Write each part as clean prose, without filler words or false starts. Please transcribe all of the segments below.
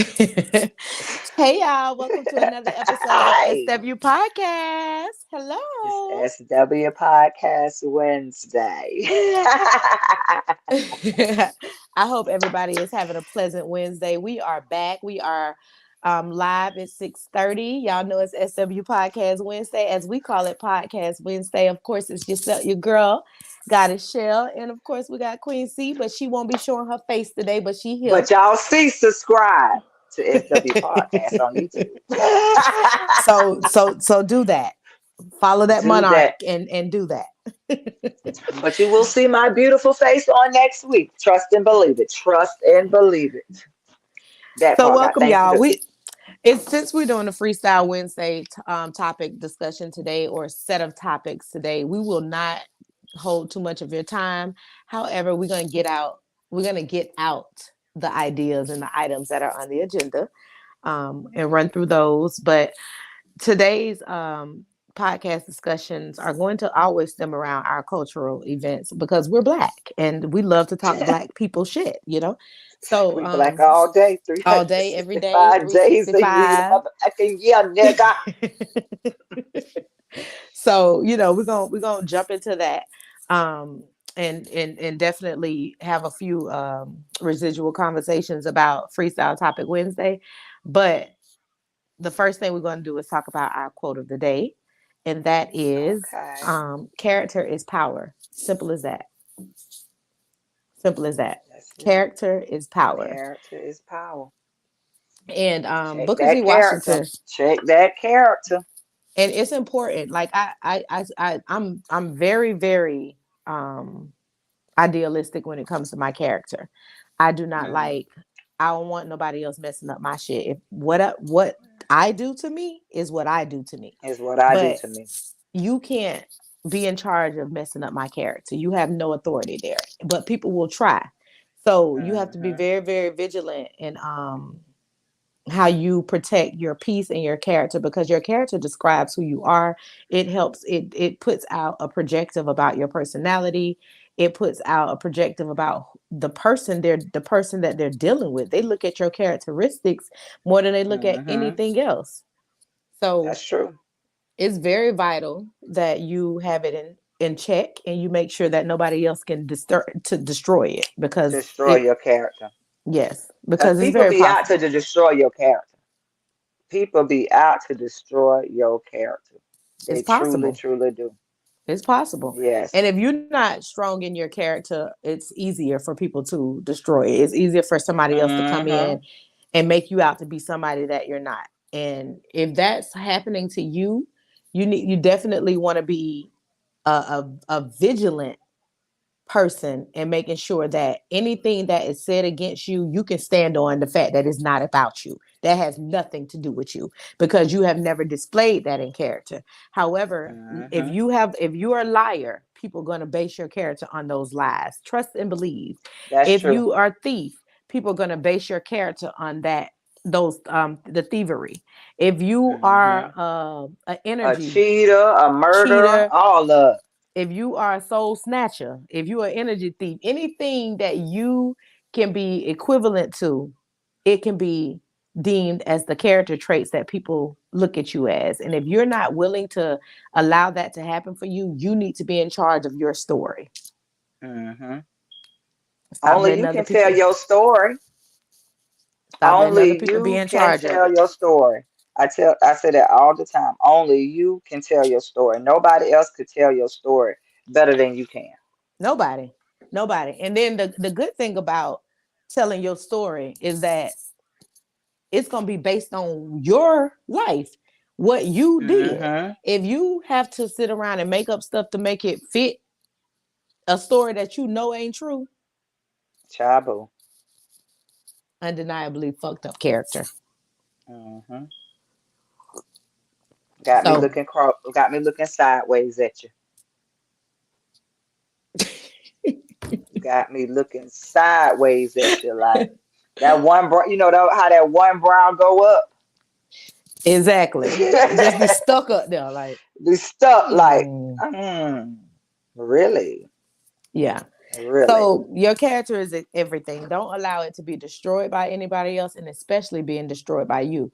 Hey y'all, welcome to another episode of Hi, SW Podcast. it's Hello. SW Podcast Wednesday. I hope everybody is having a pleasant Wednesday. We are back. We are live at 6:30. Y'all know it's SW Podcast Wednesday, as we call it Podcast Wednesday. Of course, it's your girl, Goddess Shell. And of course, we got Queen C, but she won't be showing her face today, but she here. But y'all see, subscribe to SW Podcast on YouTube. So do that. Follow that Do monarch that. and do that. But you will see my beautiful face on next week. Trust and believe it. Trust and believe it. That So part got welcome things to y'all. do. It's since we're doing a Freestyle Wednesday topic discussion today, or set of topics today, we will not hold too much of your time. However, we're gonna get out the ideas and the items that are on the agenda, and run through those. But today's podcast discussions are going to always stem around our cultural events because we're Black and we love to talk Black people shit. So We black all day, all day, every day, 365 days a year. 365. Motherfucking yeah, nigga. So we're gonna jump into that, um and definitely have a few residual conversations about Freestyle Topic Wednesday. But the first thing we're going to do is talk about our quote of the day, and that is, Okay. character is power. Simple as that. Simple as that. That's it. Character is power. Character is power. And Check Booker T. that character. Washington. Check that character. And it's important. Like I'm very, very idealistic when it comes to my character. I do not Mm, like. I don't want nobody else messing up my shit. If what I do to me is what I do to me. is what I do But to me. you can't be in charge of messing up my character. You have no authority there. But people will try. So you have to be Hmm. very, very vigilant in how you protect your peace and your character, because your character describes who you are. It puts out a projective about your personality. It puts out a projective about the person that they're dealing with. They look at your characteristics more than they look at Hmm. anything else. So That's true. it's very vital that you have it in check, and you make sure that nobody else can destroy it, because Destroy your character. yes, Because because it's people very be out possible. to destroy your character. People be out to destroy your character. It's They truly, possible. truly do. It's possible. Yes. And if you're not strong in your character, it's easier for people to destroy it. It's easier for somebody else to come Hmm. in and make you out to be somebody that you're not. And if that's happening to you, you definitely want to be a vigilant person, and making sure that anything that is said against you, you can stand on the fact that it's not about you. That has nothing to do with you, because you have never displayed that in character. However, Hmm. if you are a liar, people are going to base your character on those lies. Trust and believe. That's If true. you are a thief, people are going to base your character on that, those the thievery. If you are Hmm. an A energy cheater, a murderer, cheater, all of it. if you are a soul snatcher, if you are an energy thief, anything that you can be equivalent to, it can be deemed as the character traits that people look at you as. And if you're not willing to allow that to happen for you, you need to be in charge of your story. Hmm. Stop Only letting you other can tell people your story. stop letting other Only people be you in can charge of tell it. your story. I say that all the time. Only you can tell your story. Nobody else could tell your story better than you can. Nobody. Nobody. And then the good thing about telling your story is that it's going to be based on your life, what you did. Hmm. If you have to sit around and make up stuff to make it fit a story that you know ain't true, Chabu. undeniably fucked up character. Hmm. So Got me looking sideways at you. Got me looking sideways at you like that one you know how that one brow go up. exactly, just be stuck up there like, Be stuck like, hmm. mm, really? Yeah. Really. So your character is everything. Don't allow it to be destroyed by anybody else, and especially being destroyed by you.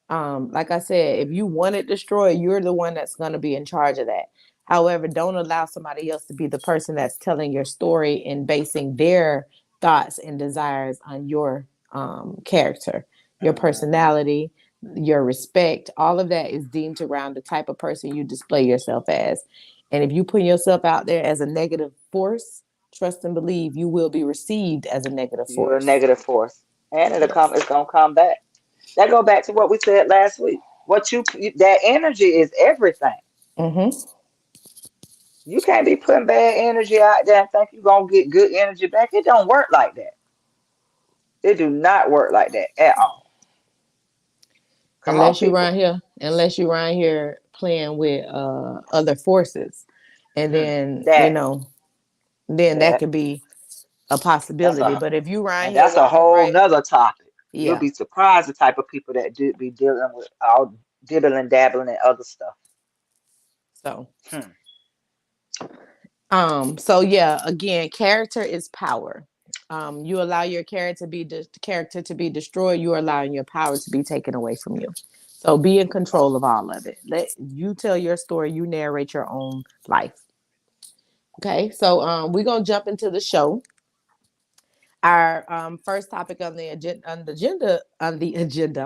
Like I said, if you want it destroyed, you're the one that's going to be in charge of that. However, don't allow somebody else to be the person that's telling your story and basing their thoughts and desires on your character, your Hmm. personality, your respect. All of that is deemed around the type of person you display yourself as. And if you put yourself out there as a negative force, trust and believe you will be received as a negative You're a force. negative force, and Yes. it's gonna come back. That go back to what we said last week. That energy is everything. Mm-hmm. You can't be putting bad energy out there and think you're gonna get good energy back. It don't work like that. It do not work like that at all. Come on, people. Unless you around here playing with other forces, and Hmm. then That then that that could be a that's possibility. a But if you around and here that's a walking whole right, nother topic. You'll yeah. be surprised the type of people that do be dealing with all dibbling, dabbling, and other stuff. So Hmm. so yeah, again, character is power. You allow your character to be destroyed, you're allowing your power to be taken away from you. So be in control of all of it. Let you tell your story, you narrate your own life. Okay, so we're gonna jump into the show. Our first topic on the agenda, I'm talking about the agenda,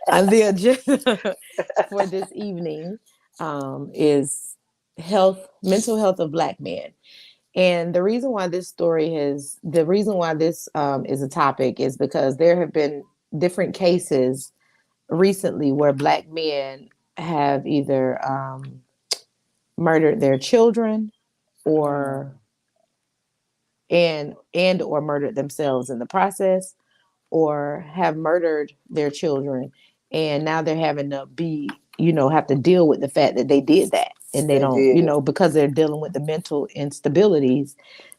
on the agenda for this evening is mental health of Black men. And the reason why this is a topic is because there have been different cases recently where Black men have either murdered their children or Mm. and or murdered themselves in the process, or have murdered their children, and now they're having to be, have to deal with the fact that they did that, and they They don't, did it. because they're dealing with the mental instabilities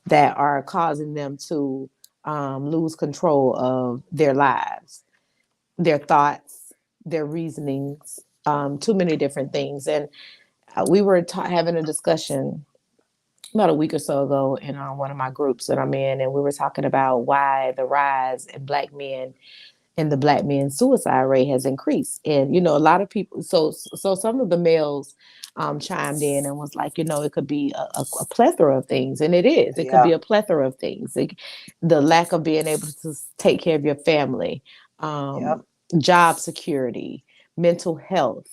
that are causing them to lose control of their lives, their thoughts, their reasonings, too many different things. And we were having a discussion about a week or so ago in one of my groups that I'm in, and we were talking about why the rise in Black men and the Black men's suicide rate has increased. And a lot of people. So some of the males chimed in and was like, it could be a plethora of things, and it is. It could be Yeah. a plethora of things. Like the lack of being able to take care of your family, Yep. job security, mental health,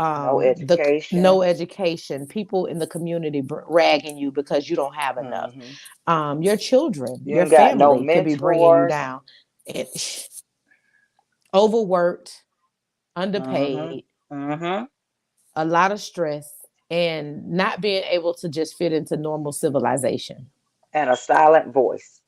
No the education. no education, people in the community ragging you because you don't have enough. Hmm. Your children, You your ain't got no family could be bringing you mentors. down. And overworked, Hmm. underpaid, Hmm. a lot of stress, and not being able to just fit into normal civilization. And a silent voice.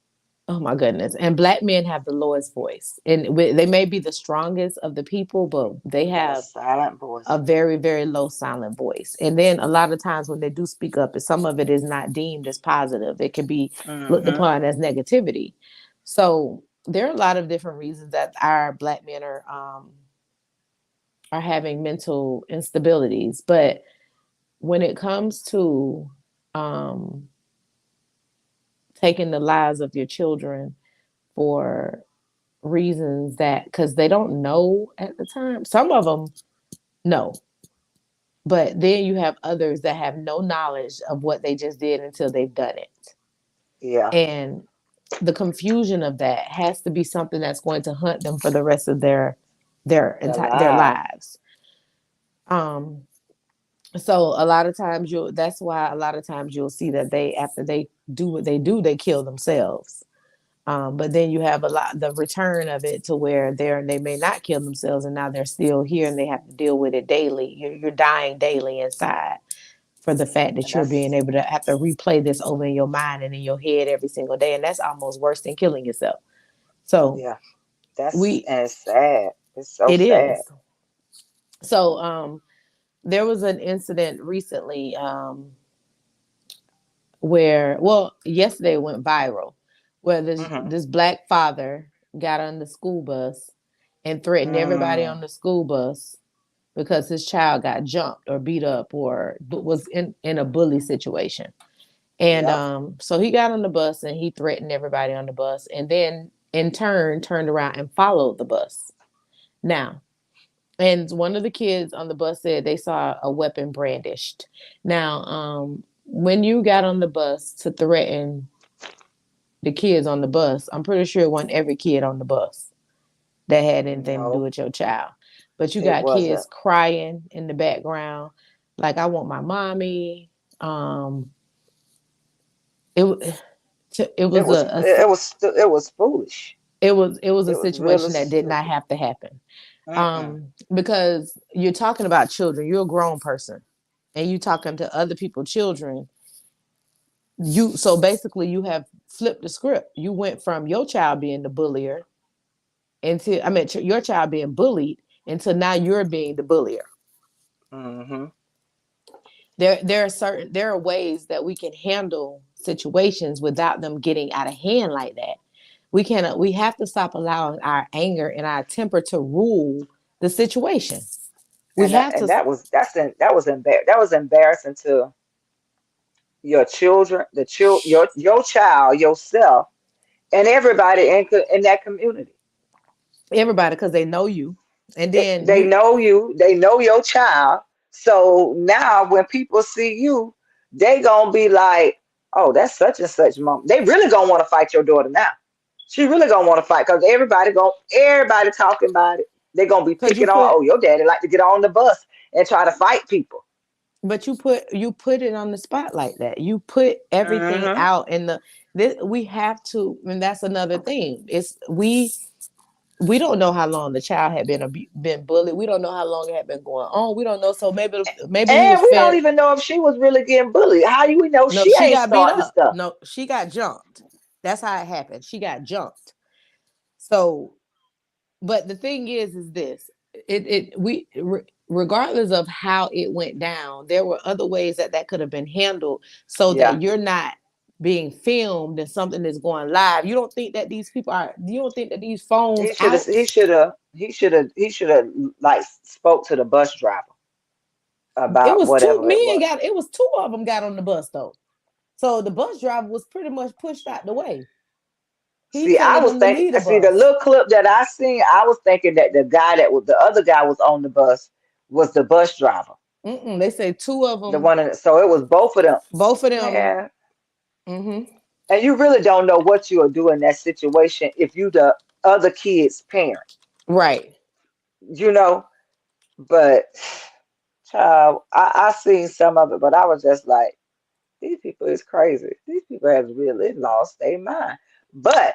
Oh my goodness. And Black men have the lowest voice. And they may be the strongest of the people, but they But a have silent a voice. very, very low silent voice. And then a lot of times when they do speak up, some of it is not deemed as positive. It can be looked Hmm. upon as negativity. So there are a lot of different reasons that our Black men are having mental instabilities. But when it comes to um, taking the lives of your children for reasons that, because they don't know at the time, some of them know. But then you have others that have no knowledge of what they just did until they've done it. Yeah. And the confusion of that has to be something that's going to hunt them for the rest of Their their lives. lives. Um, so a lot of times you'll that's why a lot of times you'll see that they, after they do what they do, they kill themselves. But then you have the return of it to where they may not kill themselves, and now they're still here and they have to deal with it daily. You're dying daily inside for the fact And that you're being that's, able to have to replay this over in your mind and in your head every single day, and that's almost worse than killing yourself. So yeah, that's, we and it's sad. It's so it sad. is. So there was an incident recently where, well, yesterday it went viral, where Hmm. this Black father got on the school bus and threatened everybody Mm. on the school bus because his child got jumped or beat up or was in a bully situation. And Yep. so he got on the bus and he threatened everybody on the bus, and then in turn turned around and followed the bus. Now, and one of the kids on the bus said they saw a weapon brandished. Now, when you got on the bus to threaten the kids on the bus, I'm pretty sure it wasn't every kid on the bus that had anything to do No, with your child. But you it got kids wasn't. crying in the background, like I want my mommy. Um, it it It was was it was it was foolish. it was a It was really situation that did not stupid. have to happen. Mm-mm. Because you're talking about children, you're a grown person, and you talking to other people, children. You so basically you have flipped the script. You went from your child being the bullier into, I mean, your child being bullied, until now you're being the bullier. Mm-hmm. There are ways that we can handle situations without them getting out of hand like that. We have to stop allowing our anger and our temper to rule the situation. We have to. And that was embarrassing to your children, your child, yourself, and everybody in that community. Everybody, because they know you, and then They you. know you, they know your child. So now when people see you, they gonna be like, "Oh, that's such and such mom." They really gonna want to fight your daughter now. She really gonna want to fight because everybody talking about it. They gonna be Because you picking on, put "Oh, your daddy like to get on the bus and try to fight people." but you put it on the spot like that. You put everything Hmm. out in the this, we have to, and that's another thing. It's we don't know how long the child had been bullied. We don't know how long it had been going on. We don't know. So maybe he was And we don't fed. even know if she was really getting bullied. How do we know No, she she ain't got beat starting the up. stuff? No, she got jumped. That's how it happened. She got jumped. So, but the thing is this: regardless of how it went down, there were other ways that could have been handled so that Yeah. you're not being filmed and something is going live. You don't think that these people are? You don't think that these phones He should have. out? He should have. He should have like spoke to the bus driver It about was two whatever it men was. got. It was two of them got on the bus though. So the bus driver was pretty much pushed out the way. He See, I telling was them to thinking. leave the See, the bus. little clip that I seen, I was thinking that the other guy was on the bus was the bus driver, Mm-mm, they say two of the them, one. So it was both of them, both of them. man. Mm-hmm. And you really don't know what you will do in that situation if you the other kid's parent, Right. you know. But child, I seen some of it, but I was just like, these people is crazy. These people have really lost their mind. But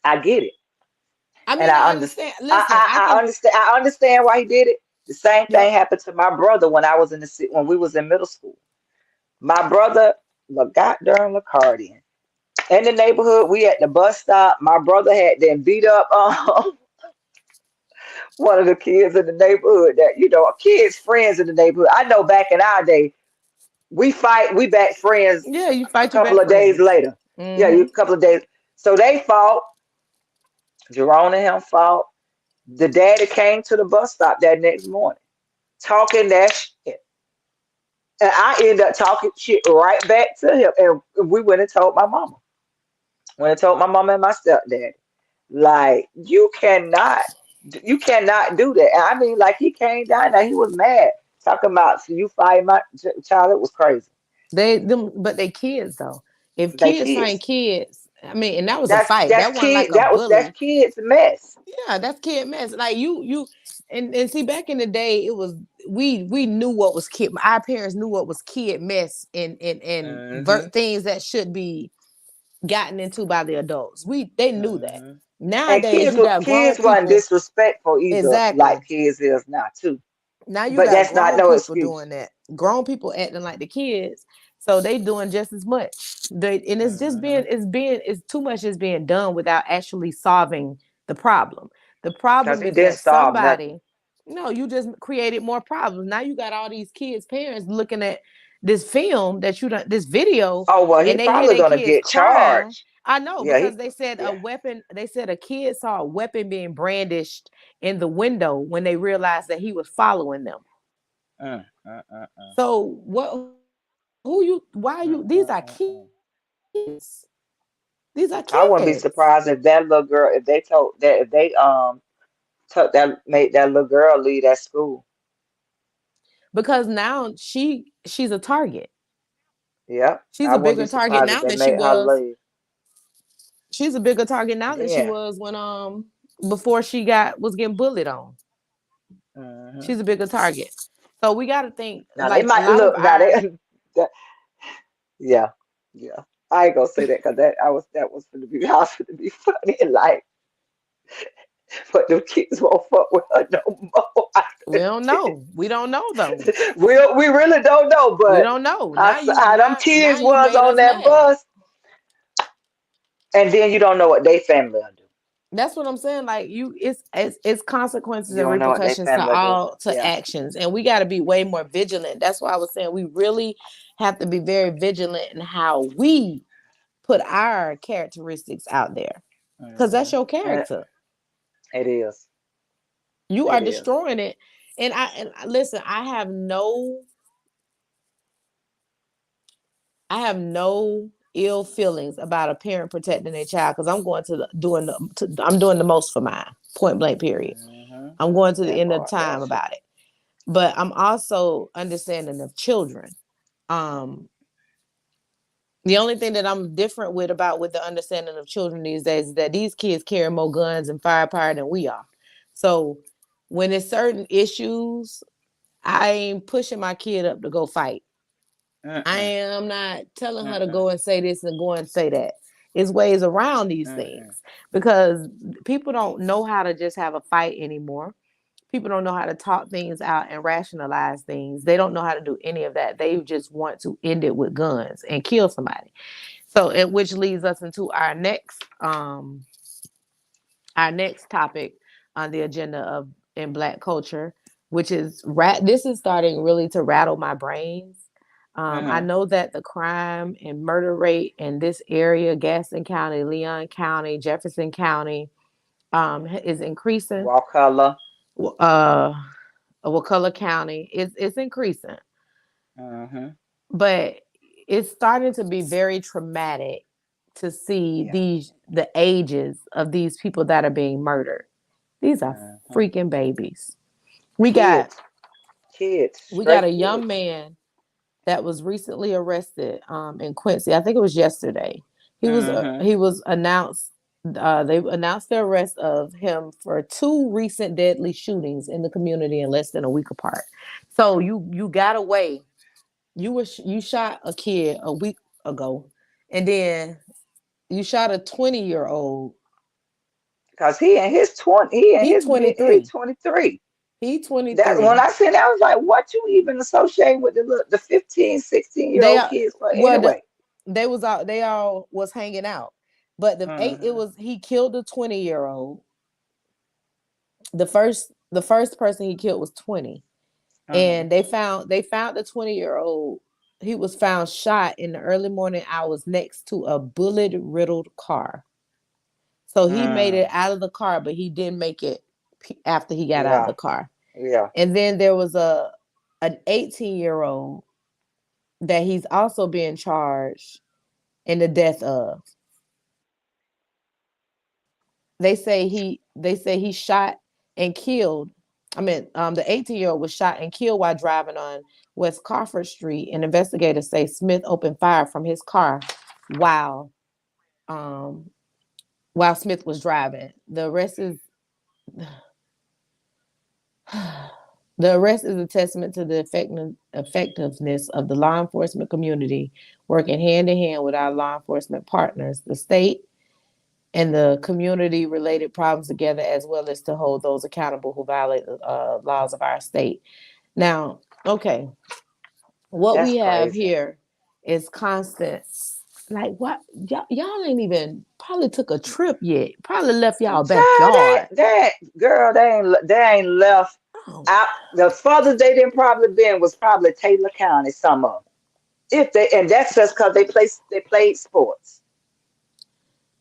I get it, I and mean, I understand. Listen, I I can. understand. I understand why he did it. The same thing Yep. happened to my brother when I was in when we was in middle school. My brother, got during Lacardian in the neighborhood. We at the bus stop. My brother had then beat up one of the kids in the neighborhood. That kids friends in the neighborhood. I know back in our day, we fight. We back friends Yeah, you a fight your couple back of days friends. later. Yeah, Mm-hmm. a couple of days. So they fought. Jerome and him fought. The daddy came to the bus stop that next morning, talking that shit. And I ended up talking shit right back to him. And we went and told my mama. Went and told my mama and my stepdad. Like, you cannot do that. And I mean, like, he came down and he was mad. Talking about, so you fired my child. It was crazy. But they kids though. If They kids find kids. kids, I mean, and that was a That's fight. that's That wasn't like kid. a That's bully. kids mess. Yeah, that's kid mess. Like and see, back in the day, it was we knew what was kid. Our parents knew what was kid mess and Hmm. things that should be gotten into by the adults. They knew that. Hmm. And Nowadays, you got grown kids weren't people. disrespectful either, like Exactly. kids is now too. Now you But got that's not grown no people excuse. doing that. Grown people acting like the kids, so they doing just as much. And it's just Hmm. it's too much is being done without actually solving the problem. The Because problem he is didn't that solve nothing. somebody, no, you just created more problems. Now you got all these kids' parents looking at this film that you don't, this video, Oh well, he and they hear probably their gonna kids get crying. charged. I know Yeah, because they said a yeah. weapon. They said a kid saw a weapon being brandished in the window when they realized that he was following them. Mm, mm, mm, mm. So what? Why are you, Mm, these mm, are mm, mm. kids. These are I wouldn't be kids. surprised if that little girl, if they told that, if they took that, made that little girl leave that school. Because now she's a target. Yep, She's I a wouldn't bigger be target surprised if now they than she made her was. leave. She's a bigger target now than she Yeah. was when before she got was getting bullied on. Hmm. She's a bigger target. So we got to think Now they like a might lot of look. Now they, our that, yeah, yeah. I ain't gonna say that because that was gonna be I was gonna be funny. Like, but the kids won't fuck with her no more. I we couldn't don't do know. We don't know though. it. We really don't know. We But don't know. how how them Now kids you was made on us that mad. bus, and then you don't know what they family will do. That's what I'm saying. Like it's consequences You and don't know what they repercussions to family will do. all to Yeah. actions, and we got to be way more vigilant. That's why I was saying we really have to be very vigilant in how we put our characteristics out there, because that's Hmm. your And character. it is. You are It is. destroying it. And listen, I have no ill feelings about a parent protecting their child because I'm going to I'm doing the most for mine. Point blank. Period. Hmm. I'm going to the That end of part. time Got you. about it. But I'm also understanding of children. Um, the only thing that I'm different with the understanding of children these days is that these kids carry more guns and firepower than we are. So when it's certain issues, I ain't pushing my kid up to go fight. I Mm-mm. am not telling her to Mm-mm. go and say this and go and say that. It's ways around these Mm-mm. things because people don't know how to just have a fight anymore. People don't know how to talk things out and rationalize things. They don't know how to do any of that. They just want to end it with guns and kill somebody. So, which leads us into our next topic on the agenda of in Black culture, which is this is starting really to rattle my brains. I Mm-hmm. know that the crime and murder rate in this area, Gaston County, Leon County, Jefferson County, is increasing. Wakulla. Uh, Wakulla County, it's increasing, Mm-hmm. but it's starting to be very traumatic to see Yeah. the ages of these people that are being murdered. These are Mm-hmm. freaking babies. We got Kids. Kids. we got Straight a young kids. man that was recently arrested in Quincy. I think it was yesterday. Mm-hmm. He was announced. They announced the arrest of him for two recent deadly shootings in the community in less than a week apart. So you got away. You shot a kid a week ago, and then you shot a 20-year-old. Cause he in his 20, he in He his mid, he 23. 23. He That when 23. I seen that, I was like, what you even associate with the 15, 16 year They old are kids for well. anyway? They was out. They all was hanging out. But it Mm-hmm. was he killed a 20-year-old. The first person he killed was 20, Mm-hmm. and they found the 20-year-old. He was found shot in the early morning hours next to a bullet riddled car. So he made it Mm. out of the car, but he didn't make it after he got out of Yeah. the car. Yeah. And then there was an 18-year-old that he's also being charged in the death of. They say he shot and killed. I mean, the 18-year-old was shot and killed while driving on West Crawford Street, and investigators say Smith opened fire from his car while um, while Smith was driving. The arrest is a testament to the effectiveness of the law enforcement community working hand in hand with our law enforcement partners, the state, and the community related problems together, as well as to hold those accountable who violate the laws of our state. Now, okay, what That's we have crazy. here is constant. Like what y'all ain't even probably took a trip yet. Probably left y'all Child, backyard. girl, they ain't left Oh, out. The farthest they didn't probably been was probably Taylor County, some of them. If they, and that's just because they played sports.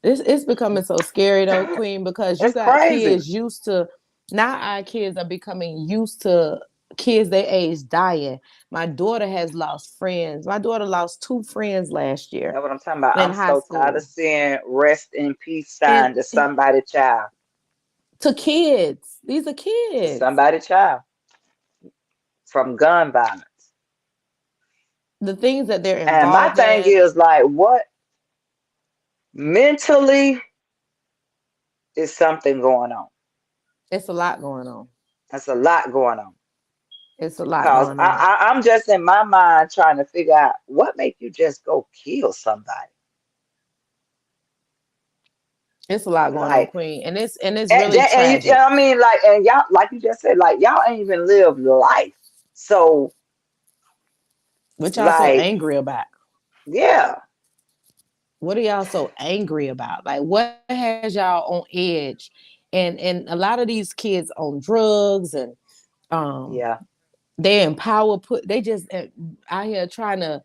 it's becoming so scary though, Queen, because you It's got crazy. kids used to now our kids are becoming used to kids their age dying. My daughter has lost friends. My daughter lost two friends last year That's what I'm talking about. in I'm high so tired of school. seeing rest in peace And sign to somebody child. to kids, these are To kids. somebody child from gun violence. The things that they're And my involved thing in, is like, what mentally is something going on? it's a lot going on. There's a lot going on. It's a lot Cause going on. I'm just in my mind trying to figure out what make you just go kill somebody. It's a lot going on, Like Queen, and it's and, really that, and you tragic. know what I mean, like, and y'all, like you just said, like y'all ain't even lived life. So What y'all so like, angry about? yeah, What are y'all so angry about? Like, what has y'all on edge? And a lot of these kids on drugs and um yeah. they empower put they just out here trying to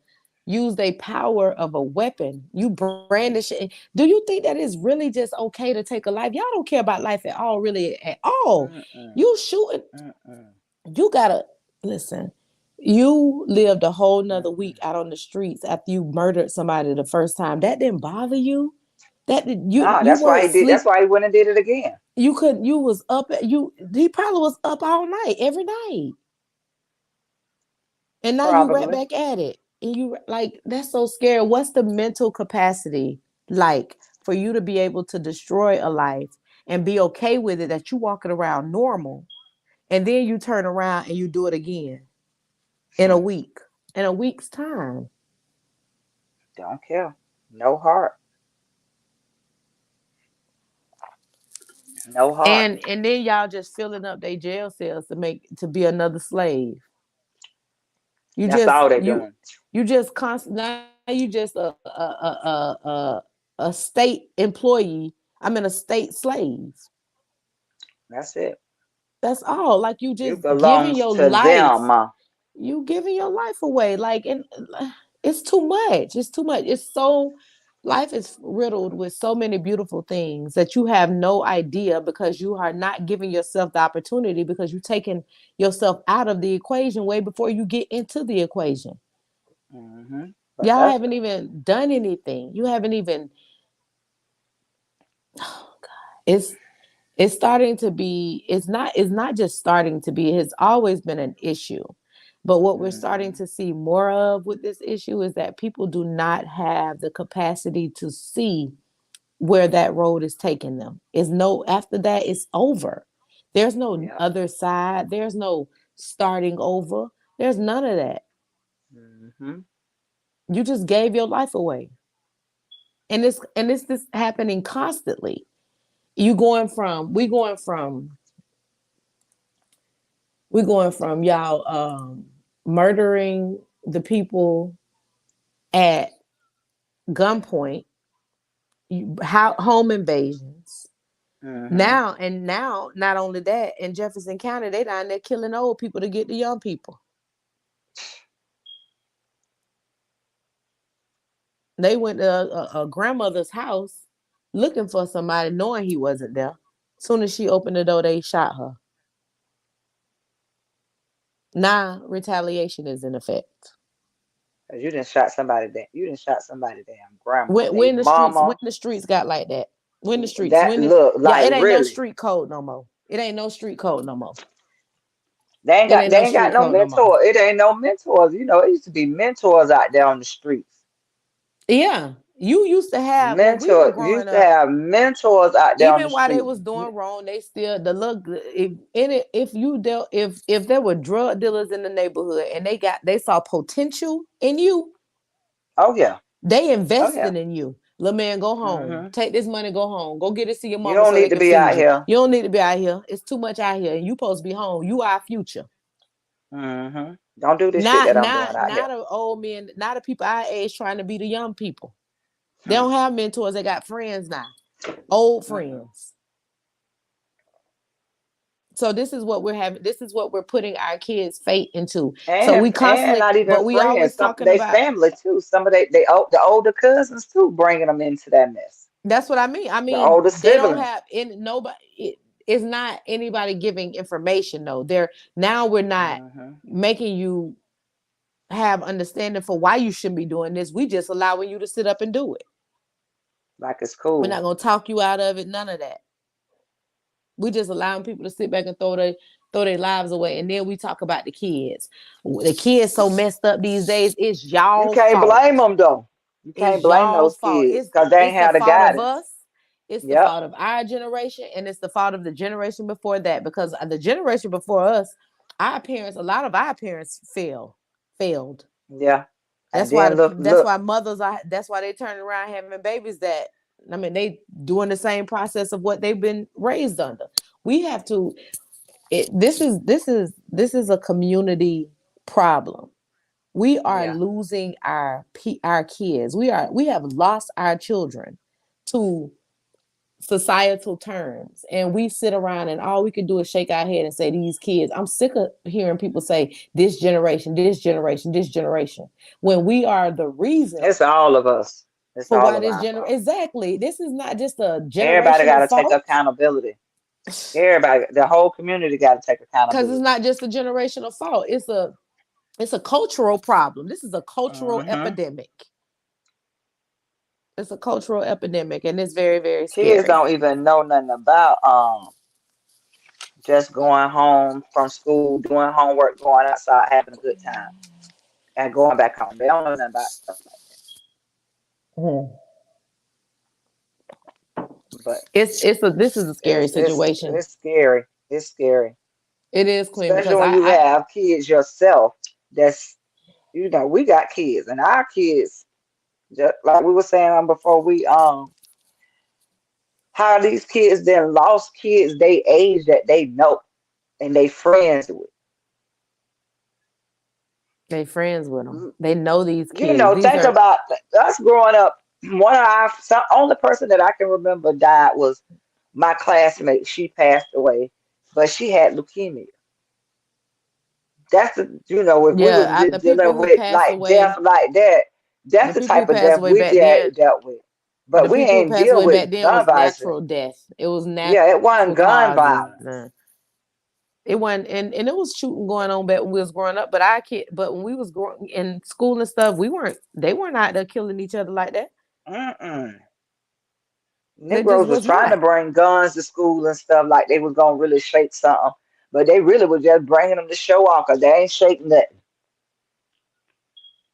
use their power of a weapon. You brandish it. Do you think that it's really just okay to take a life? Y'all don't care about life at all, really at all. Mm-mm, You shooting, mm-mm, you gotta listen. You lived a whole nother mm-mm. week out on the streets after you murdered somebody the first time. That didn't bother you. No, You that's why weren't he did. That's sleep. why he went and did it again. You couldn't. You was up. You he probably was up all night, every night, and now you right Probably. back at it. And you like that's so scary. What's the mental capacity like for you to be able to destroy a life and be okay with it that you walking around normal, and then you turn around and you do it again in a Hmm. week, in a week's time. Don't care. No heart. No heart. And then y'all just filling up their jail cells to be another slave. You That's just all they you doing. you just constant now you just a state employee. I mean a state slave. That's it. That's all. Like you You just giving belongs your to life. them. You giving your life away. Like and it's too much. It's too much. It's so life is riddled with so many beautiful things that you have no idea because you are not giving yourself the opportunity because you're taking yourself out of the equation way before you get into the equation. But Y'all that's haven't even done anything. You haven't even it's it's starting to be it's not just starting to be, it's always been an issue. But what we're starting hmm to see more of with this issue is that people do not have the capacity to see where that road is taking them. Is no after that it's over. There's no yeah. other side. There's no starting over. There's none of that. hmm You just gave your life away. And it's this happening constantly. You going from we going from y'all murdering the people at gunpoint, home invasions. hmm Now, not only that, in Jefferson County, they down there killing old people to get the young people. They went to a grandmother's house looking for somebody, knowing he wasn't there. Soon as she opened the door, they shot her. Now retaliation is in effect. Cause you didn't shot somebody. You didn't shot somebody. Damn grandma. They When mama. the streets got like that, when the streets That when the look yeah, like it ain't no really. street code no more. It ain't no street code no more. They ain't It got. ain't They no ain't got street no code no more. mentor. It ain't no mentors. You know, it used to be mentors out there on the streets. Yeah, you used to have when we were Mentor. You growing used to up. have mentors out there on the Even while they street. was doing wrong, they still the look. If you dealt if there were drug dealers in the neighborhood and they saw potential in you, Oh yeah. they Oh yeah. invested in you. Little man, go home. hmm Take this money, go home. Go get it, see your You mama don't so they need to can be feed out you. here. You don't need to be out here. It's too much out here, and you supposed to be home. You our future. Don't do this shit Not that I'm not doing out not here. the old men, not the people our age trying to be the young people. They Hmm. don't have mentors. They got friends now, old Mm-mm. friends. So this is what we're having. This is what we're putting our kids' fate into. So we And constantly, not even but we friends. always Some talking they about. family too. Some of the older cousins too, bringing them into that mess. That's what I mean. I The mean, older they don't siblings. have in nobody. it's not anybody giving information though. Now we're not Hmm. making you have understanding for why you shouldn't be doing this. We just allowing you to sit up and do it. Like it's We're cool. not gonna talk you out of it. None of that. We just allowing people to sit back and throw their lives away. And then we talk about the kids. The kids so messed up these days. It's You y'all can't fault. blame them though. You can't It's blame y'all those fault. kids It's because they it's ain't the had the fault of guidance. us. It's the Yep. fault of our generation, and it's the fault of the generation before that. Because the generation before us, our parents, a lot of our parents failed. Yeah. And That's why then that's look. why mothers are. That's why they turn around having babies. That I mean, they doing the same process of what they've been raised under. We have to. This is a community problem. We are Yeah. losing our kids. We have lost our children to societal terms, and we sit around and all we can do is shake our head and say these kids. I'm sick of hearing people say this generation, this generation, this generation, when we are the reason It's all of us. It's for all why of this our gener fault. exactly, this is not just a Everybody got generational to take fault. accountability. Everybody, the whole community got to take Because it's accountability. not just a generational fault, it's a cultural problem. This is a cultural Hmm. epidemic. It's a cultural epidemic, and it's very, very Kids scary. don't even know nothing about just going home from school, doing homework, going outside, having a good time, and going back home. They don't know nothing about stuff like Mhm. that. But This is a scary situation. it's scary. It's scary, It is, Queen, especially because when you I have kids yourself. That's we got kids, and our kids, just like we were saying before, how these kids then lost kids they age that they know and they friends with. they friends with them. They know these You kids. know, These think are about us growing up. One of our only person that I can remember died was my classmate. She passed away, but she had leukemia. That's if we was yeah. The people dealing who with passed like away, death like that, that's the the people who type of passed death away we back then, dealt with. the But we people who ain't passed deal away back with then gun was violence. natural death. It was Yeah, it wasn't natural gun causes. violence. It wasn't, and it was shooting going on back when we was growing up. But when we was growing in school and stuff, they weren't out there killing each other like that. Mm-mm. They just Negroes was was trying to not. bring guns to school and stuff like they was gonna really shake something, but they really was just bringing them to show off because they ain't shaking nothing.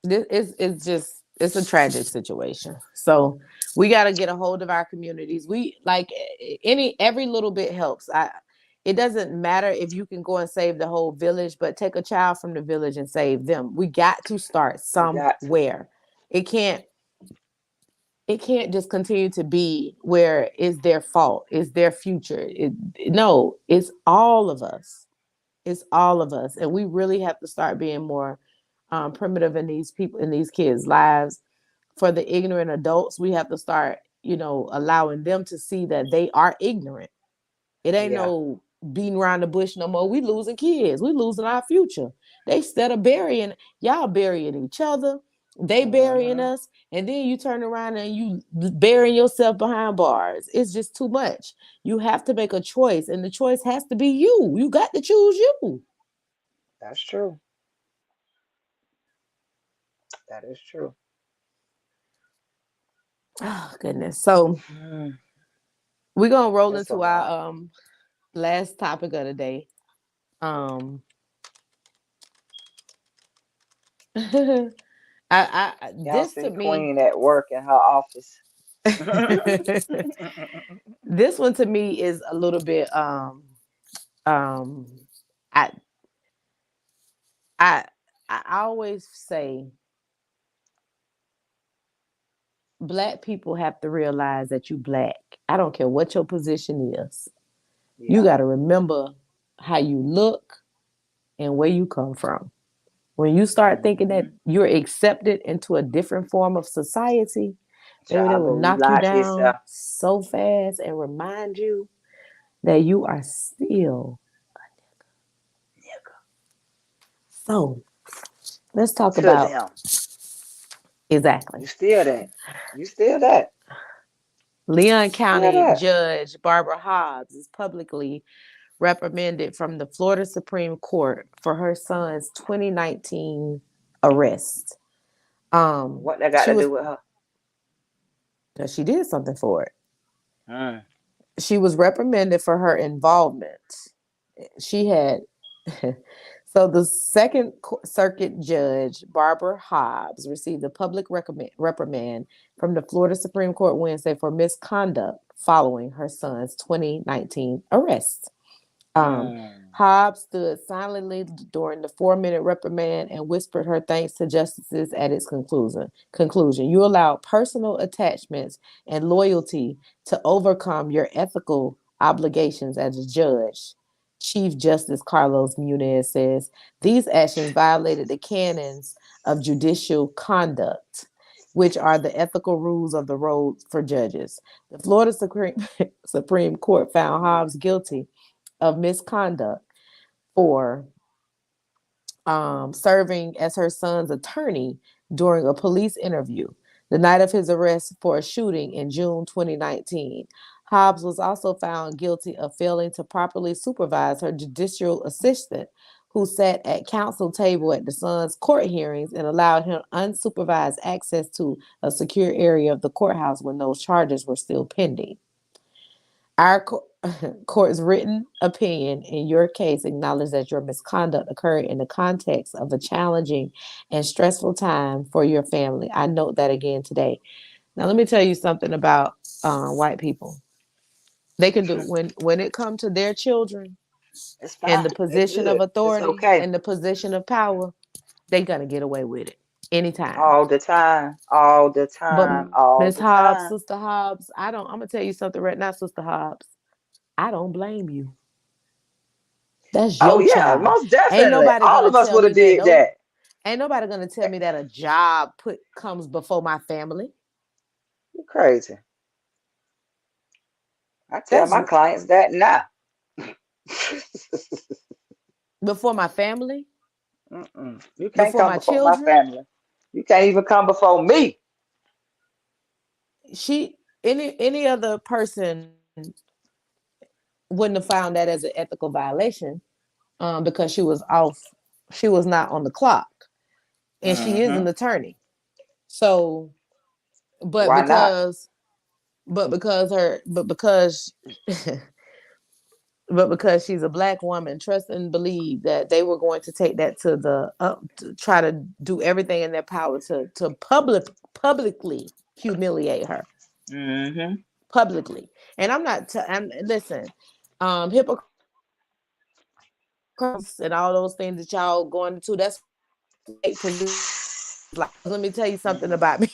It's just it's a tragic situation. So we got to get a hold of our communities. We like every little bit helps. It doesn't matter if you can go and save the whole village, but take a child from the village and save them. We got to start We got to. somewhere. It can't it can't just continue to be where it's their fault, it's their future. No, it's all of us. It's all of us, and we really have to start being more primitive in these kids' lives. For the ignorant adults, we have to start, allowing them to see that they are ignorant. It ain't Yeah. no beating around the bush no more. We losing kids. We losing our future. They instead of burying y'all burying each other, they burying Hmm. us, and then you turn around and you burying yourself behind bars. It's just too much. You have to make a choice, and the choice has to be you. You got to choose you. That's true. That is true. Oh goodness. So Mm, we're gonna roll it's a into lot. our last topic of the day. Um Y'all this to see me Queen at work in her office. this one to me is a little bit um I I I always say black people have to realize that you black. I don't care what your position is. You Yeah. got to remember how you look and where you come from. When you start thinking that Hmm. you're accepted into a different form of society, baby, they Child, will go you knock you lie to down yourself. so fast and remind you that you are still. So let's talk To about them. exactly. You still that. You still that. Leon Where County that? Judge Barbara Hobbs is publicly reprimanded from the Florida Supreme Court for her son's 2019 arrest. What they got She to was do with her? she did something for it. Mm. She was reprimanded for her involvement. She had so the Second Circuit Judge Barbara Hobbs received a public reprimand from the Florida Supreme Court Wednesday for misconduct following her son's 2019 arrest. Um, Mm. Hobbs stood silently during the 4-minute reprimand and whispered her thanks to justices at its conclusion. You allowed personal attachments and loyalty to overcome your ethical obligations as a judge. Chief Justice Carlos Muniz says these actions violated the canons of judicial conduct, which are the ethical rules of the road for judges. The Florida Supreme Court found Hobbs guilty of misconduct for serving as her son's attorney during a police interview the night of his arrest for a shooting in June 2019. Hobbs was also found guilty of failing to properly supervise her judicial assistant, who sat at counsel table at the son's court hearings and allowed him unsupervised access to a secure area of the courthouse when those charges were still pending. Our court's written opinion in your case acknowledged that your misconduct occurred in the context of a challenging and stressful time for your family. I note that again today. Now, let me tell you something about white people. They can do when it comes to their children It's in fine. the It's position of good. It's authority okay. and the position of power. They're gonna get away with it anytime. All the time. All the But time. All Miss the Hobbs, time. Sister Hobbs, I don't. I'm gonna tell you something right now, Sister Hobbs. I don't blame you. That's Oh your yeah, child. most Ain't definitely. nobody All gonna of us tell would me have that. did No, that. ain't nobody gonna tell me that a job put comes before my family. You crazy. I tell That's my clients that now. before my family, Mm-mm. You can't before come my before my children. family. You can't even come before me. She any other person wouldn't have found that as an ethical violation because she was off. She was not on the clock, and she is Hmm. an attorney. So, but Why not? because but because but because she's a black woman, trust and believe that they were going to take that to the to try to do everything in their power to publicly humiliate her Hmm. publicly. And I'm not. I'm listen, hypocrites and all those things that y'all going into. That's why they take positions like that. Because let me tell you something about me.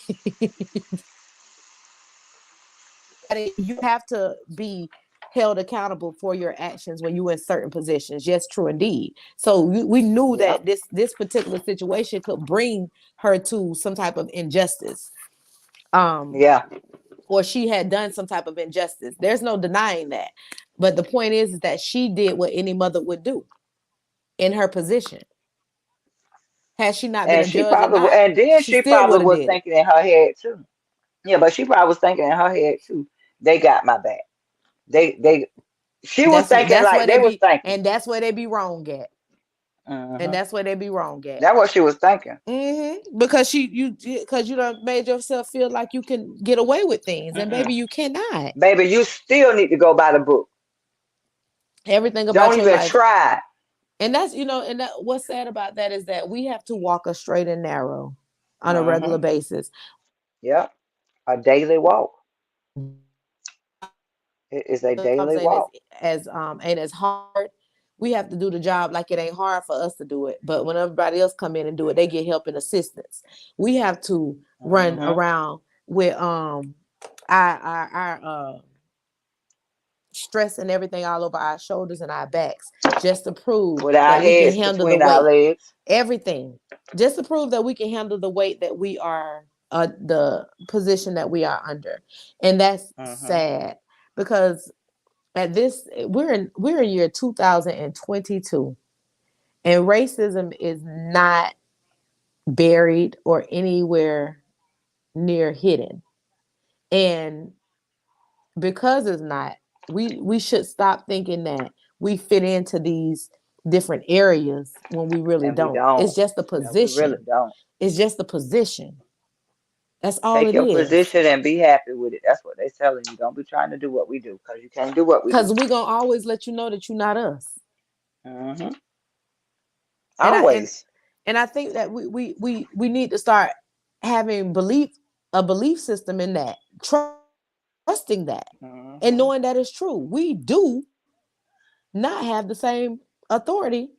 You have to be held accountable for your actions when you in certain positions. Yes, true indeed. So we knew Yep. that this particular situation could bring her to some type of injustice. Um, Yeah. or she had done some type of injustice. There's no denying that. But the point is that she did what any mother would do in her position. Had she not been And a she judge or probably, not, and then she she still probably would have was did it. thinking in her head too. Yeah, but she probably was thinking in her head too. They got my back. They. She was thinking That's like where they they was be, thinking. and that's where they be wrong at, and Hmm. that's where they be wrong at. That's what she was thinking. Because you done made yourself feel like you can get away with things, and Mm-mm. baby, you cannot. Baby, you still need to go by the book. Everything about Don't your even life, try. and that's and that what's sad about that is that we have to walk a straight and narrow on a regular Hmm. basis. Yep. A daily walk. It is a Jobs daily walk. ain't as hard. We have to do the job like it ain't hard for us to do it. But when everybody else come in and do it, they get help and assistance. We have to run Hmm. around with our stress and everything all over our shoulders and our backs just to prove With our that we can heads handle the between our weight. legs. Everything. Just to prove that we can handle the weight that we are the position that we are under. And that's Hmm. sad because at this we're in year 2022 and racism is not buried or anywhere near hidden. And because it's not, we should stop thinking that we fit into these different areas when we really And we don't. don't. It's just a Yeah, we really position. don't. It's just a position. That's all Take it your is. position and be happy with it. That's what they're telling you. Don't be trying to do what we do because you can't do what we do. Because we're gonna always let you know that you're not us. Hmm. And I and Always. and I think that we need to start having a belief system in that, trusting that, and knowing that it's true. Hmm. We do not have the same authority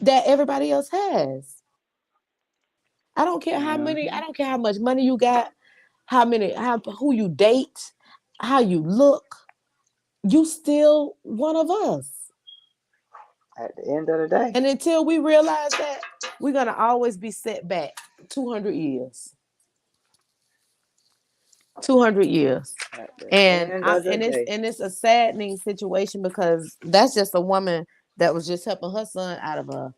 that everybody else has. I Hmm. don't care how much money you got, how who you date, how you look, you still one of us. At the end of the day, And until we realize that, we're gonna always be set back 200 years. 200 years. at the And end I of the day, and it's a saddening situation because that's just a woman that was just helping her son out of a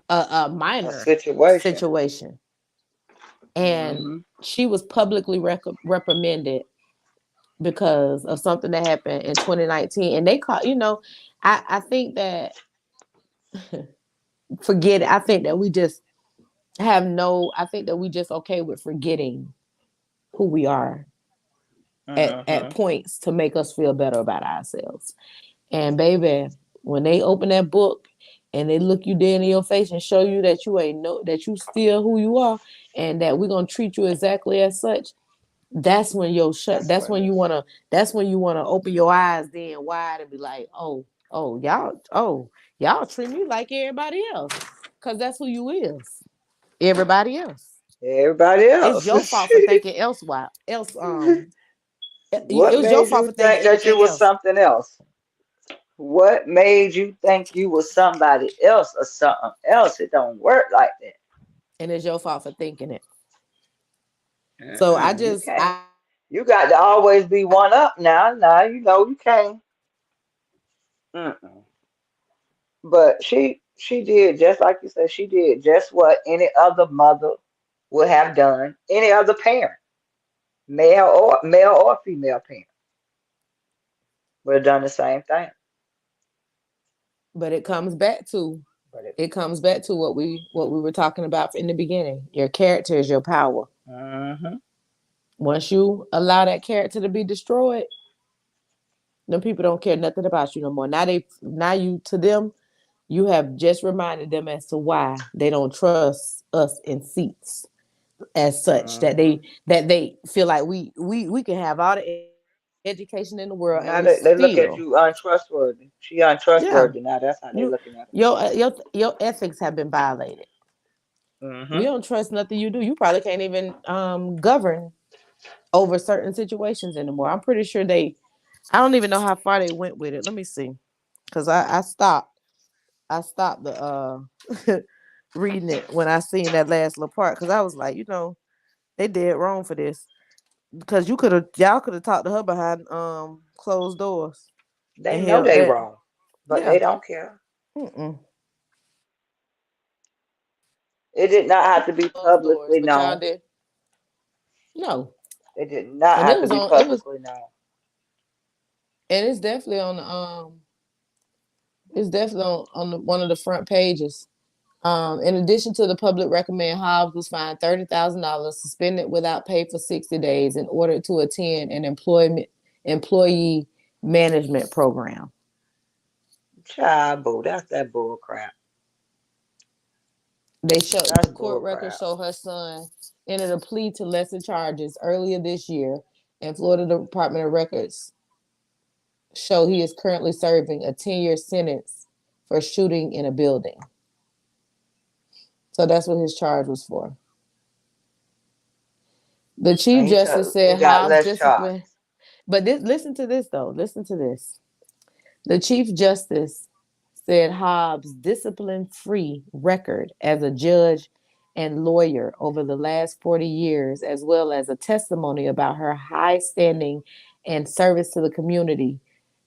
a minor situation. situation, and Hmm. she was publicly reprimanded because of something that happened in 2019. And they caught, I think that forget it. I think that we just I think that we just okay with forgetting who we are at Hmm. points to make us feel better about ourselves. And baby, when they open that book and they look you dead in your face and show you that you ain't no that you still who you are and that we're gonna treat you exactly as such, that's when you'll shut That's when it's. that's when you wanna open your eyes then wide and be like, y'all treat me like everybody else. Cause that's who you is. Everybody else. Everybody It's else. your fault for thinking else What it was your made fault you for thinking think that you anything was else. something else? What made you think you was somebody else or something else? It don't work like that. And it's your fault for thinking it. So Mm-mm, you can't. I You got to always be one up now. Now you know you can't. Mm-mm. But she did just like you said. She did just what any other mother would have done. Any other parent, male or female parent, would have done the same thing. but But it. it comes back to what we were talking about in the beginning. Your character is your power. Hmm. Once you allow that character to be destroyed, then people don't care nothing about you no more. Now you to them, you have just reminded them as to why they don't trust us in seats as such Hmm. that they feel like we can have all the education in the world and we Now still they look at you untrustworthy. She yeah untrustworthy. Now that's how you they looking at your ethics have been violated. her. We Hmm. don't trust nothing you do. You probably can't even govern over certain situations anymore. I'm pretty sure they. I don't even know how far they went with it. Let me see, because I stopped. I stopped the reading it when I seen that last little part because I was like, they did wrong for this because y'all could have talked to her behind closed doors They and know held they that. wrong, but Yeah. they don't care. Mm-mm. It did not have to be Closed doors, publicly but y'all known. did no, It did not and it have to was be on. It was, publicly known. and it's definitely on the It's definitely one of the front pages. In addition to the public recommend, Hobbs was fined $30,000, suspended without pay for 60 days, and ordered to attend an employee management program. Child boo, that's that bull crap. The That's court bull records crap. show her son entered a plea to lessen charges earlier this year, and Florida Department of Records show he is currently serving a 10-year sentence for shooting in a building. So that's what his charge was for. The And Chief Justice he said got Hobbs less discipline. charges. But listen to this though. Listen to this. The Chief Justice said Hobbs' discipline-free record as a judge and lawyer over the last 40 years, as well as a testimony about her high standing and service to the community,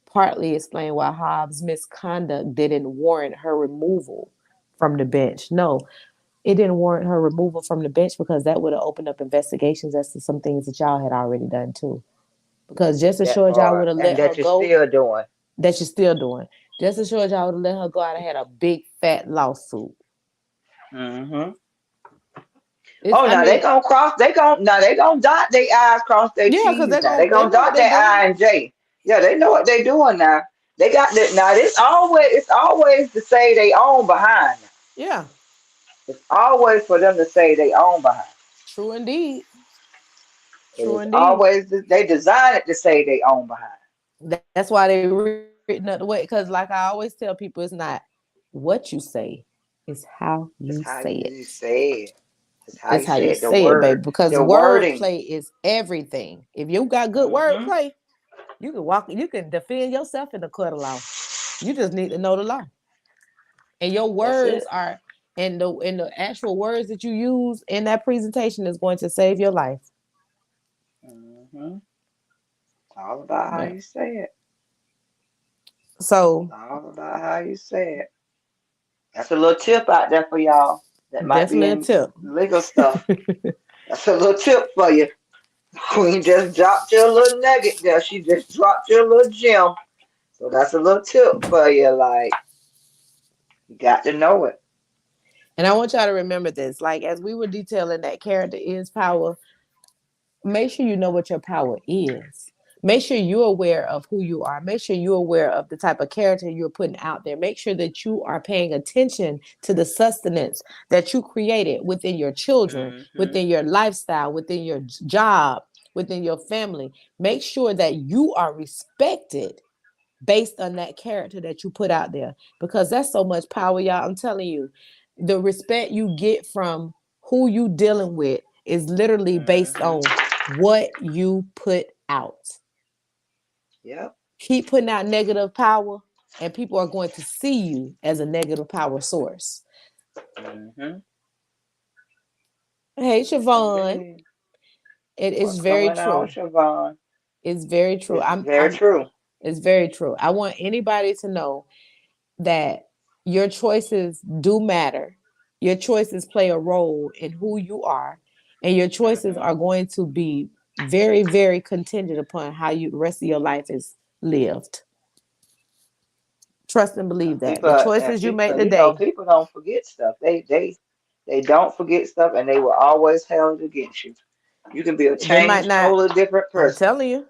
partly explain why Hobbs' misconduct didn't warrant her removal from the bench. No, it didn't warrant her removal from the bench because that would have opened up investigations as to some things that y'all had already done too. Because just as That sure as y'all would part. have And let her that you're go, still doing. that you're still doing. Just as sure as y'all would have let her go, I'd have had a big fat lawsuit. Hmm. It's, Oh, I now they mean, gonna cross. They gonna dot their I's, cross their yeah, because T's. Now they they gonna know what dot they're their doing. I and J. Yeah, they know what they doing now. They got that. Now it's always to say they own behind. Yeah, It's always for them to say they own behind. true indeed. It True is indeed. always they design it to say they own behind. That's why they written up the way. Because, like I always tell people, it's not what you say, it's how you It's say how it. you say it. It's how It's you how you say it. The say it, baby. word, Because the wording. wordplay is everything. If you got good Hmm. wordplay, you can walk. You can defend yourself in the court of law. You just need to know the law, and your That's words it. are, and the actual words that you use in that presentation is going to save your life. Hmm. It's all about how But you say it. so All about how you say it. That's a little tip out there for y'all that might be definitely a in tip. legal stuff. That's a little tip for you. Queen just dropped you a little nugget there. She just dropped you a little gem. So that's a little tip for you. Like, you got to know it. And I want y'all to remember this. Like as we were detailing that character is power, make sure you know what your power is. Make sure you're aware of who you are. Make sure you're aware of the type of character you're putting out there. Make sure that you are paying attention to the sustenance that you created within your children, Hmm. within your lifestyle, within your job, within your family. Make sure that you are respected based on that character that you put out there because that's so much power, y'all. I'm telling you, the respect you get from who you dealing with is literally based Hmm. on what you put out. Yep. Keep putting out negative power and people are going to see you as a negative power source. Hmm. Hey Yes, Siobhan, indeed. it is What's very going on, true. Siobhan? It's very true. This is I'm very I'm true. it's very true. I want anybody to know that your choices do matter. Your choices play a role in who you are, and your choices Hmm. are going to be very, very contingent upon how you the rest of your life is lived. Trust and believe And that the people, and choices you make people, today, people don't forget stuff. They don't forget stuff, and they will always hold it against you. You can be a they might changed, not. totally different I'm person. telling you,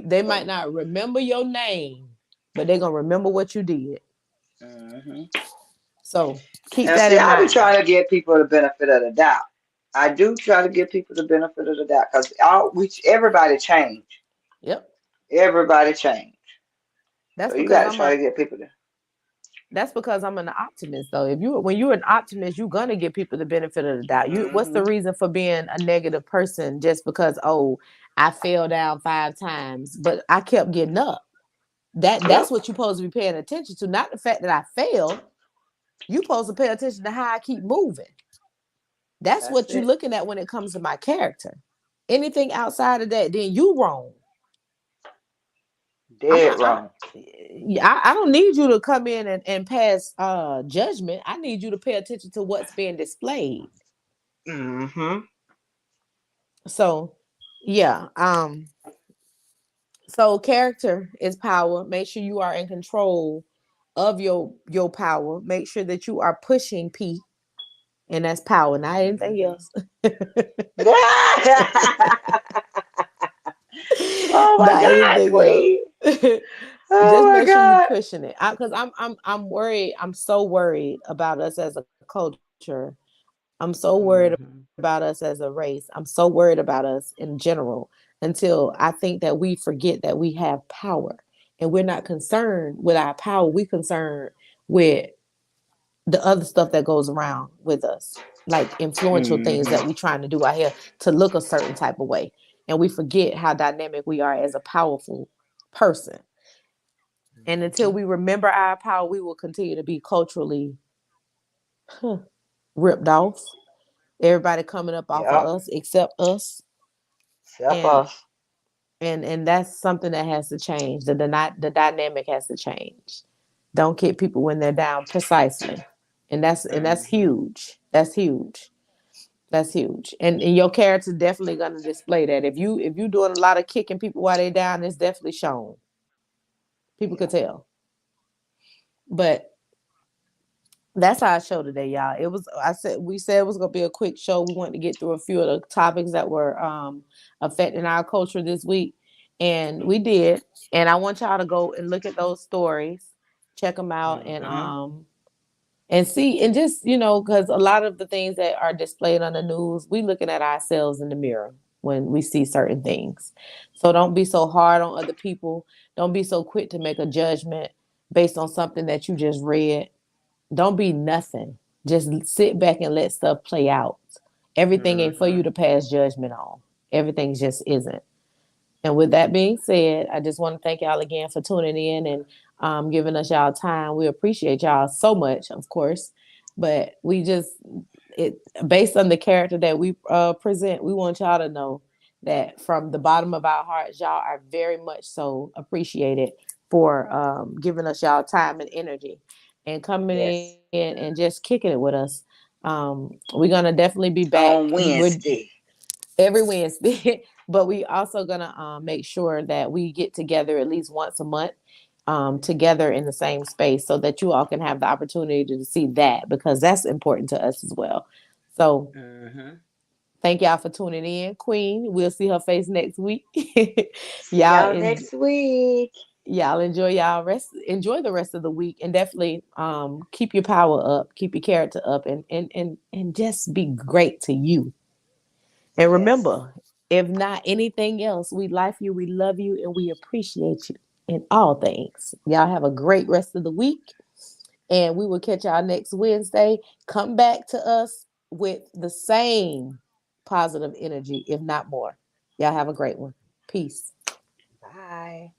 they might not remember your name, but they're gonna remember what you did. Hmm. So keep And that see, in I be mind. trying to give people the benefit of the doubt. I do try to give people the benefit of the doubt because everybody change. Yep. Everybody change. That's So you because got to I'm try a to get people to. That's because I'm an optimist, though. If you when you're an optimist, you're gonna give people the benefit of the doubt. What's the Hmm. reason for being a negative person just because I fell down 5 times, but I kept getting up? That's Yep, what you're supposed to be paying attention to, not the fact that I failed. You're supposed to pay attention to how I keep moving. That's that's what you're it. looking at when it comes to my character. Anything outside of that, then you wrong. I'm Dead I, wrong. I don't need you to come in and pass judgment. I need you to pay attention to what's being displayed. Hmm. So yeah. So character is power. Make sure you are in control of your power. Make sure that you are pushing P, and that's power, not anything Hmm. else. Oh my Not God, anything else. Queen. Oh Just my make sure you God. pushing it. Because I'm worried. I'm so worried about us as a culture. I'm so worried about us as a Hmm. race. I'm so worried about us in general until I think that we forget that we have power and we're not concerned with our power. We concerned with the other stuff that goes around with us, like influential things Hmm. that we trying to do out here to look a certain type of way. And we forget how dynamic we are as a powerful person. And until Hmm. we remember our power, we will continue to be culturally ripped off. Everybody coming up off of Yep. us except us. Self And us. that's something that has to change. The dynamic has to change. Don't kick people when they're down precisely. And that's Hmm. huge. That's huge. That's huge. And your character definitely gonna display that. If you doing a lot of kicking people while they down, it's definitely shown. People Yeah. could tell. But that's our show today, y'all. It was we said it was gonna be a quick show. We wanted to get through a few of the topics that were affecting our culture this week, and we did. And I want y'all to go and look at those stories, check them out, Mm-hmm. and see, and just because a lot of the things that are displayed on the news, we looking at ourselves in the mirror when we see certain things. So don't be so hard on other people. Don't be so quick to make a judgment based on something that you just read. Don't be nothing. Just sit back and let stuff play out. Everything ain't for you Mm-hmm. to pass judgment on. Everything just isn't. And with that being said, I just want to thank y'all again for tuning in and giving us y'all time. We appreciate y'all so much, of course. But we just, it based on the character that we present, we want y'all to know that from the bottom of our hearts, y'all are very much so appreciated for giving us y'all time and energy and coming in Yes. and just kicking it with us. We're gonna definitely be back. On We're Wednesday. every Wednesday, but we also gonna make sure that we get together at least once a month, together in the same space, so that you all can have the opportunity to see that because that's important to us as well. So Mm-hmm. thank y'all for tuning in, Queen. We'll see her face next week. See y'all y'all en- next week. y'all enjoy the rest of the week, and definitely keep your power up, keep your character up, and just be great to you. And Yes. remember, if not anything else, we like you, we love you, and we appreciate you in all things. Y'all have a great rest of the week, and we will catch y'all next Wednesday. Come back to us with the same positive energy, if not more. Y'all have a great one. Peace. Bye.